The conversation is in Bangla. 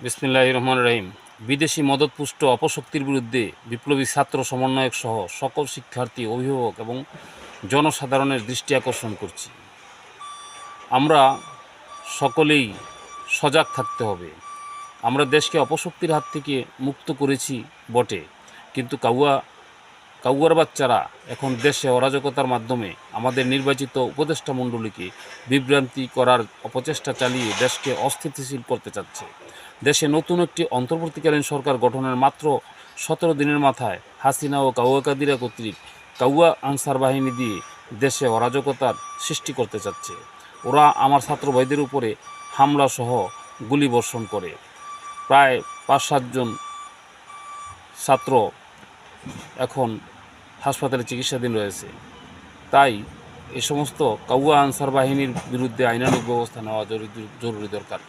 বিসমিল্লাহির রহমানির রহিম। বিদেশি মদতপুষ্ট অপশক্তির বিরুদ্ধে বিপ্লবী ছাত্র সমন্বয়ক সহ সকল শিক্ষার্থী, অভিভাবক এবং জনসাধারণের দৃষ্টি আকর্ষণ করছি। আমরা সকলেই সজাগ থাকতে হবে। আমরা দেশকে অপশক্তির হাত থেকে মুক্ত করেছি বটে, কিন্তু কাউয়ার বাচ্চারা এখন দেশে অরাজকতার মাধ্যমে আমাদের নির্বাচিত উপদেষ্টা মণ্ডলীকে বিভ্রান্তি করার অপচেষ্টা চালিয়ে দেশকে অস্থিতিশীল করতে চাচ্ছে। দেশে নতুন একটি অন্তর্বর্তীকালীন সরকার গঠনের মাত্র 17 দিনের মাথায় হাসিনা ও কাউয়া কাদিরা কর্তৃক কাউয়া আনসার বাহিনী দিয়ে দেশে অরাজকতার সৃষ্টি করতে চাচ্ছে। ওরা আমার ছাত্র ভাইদের উপরে হামলাসহ গুলি বর্ষণ করে। প্রায় 5-7 জন ছাত্র এখন হাসপাতালে চিকিৎসাধীন রয়েছে। তাই এ সমস্ত কাউয়া আনসার বাহিনীর বিরুদ্ধে আইনানুগ ব্যবস্থা নেওয়া জরুরি দরকার।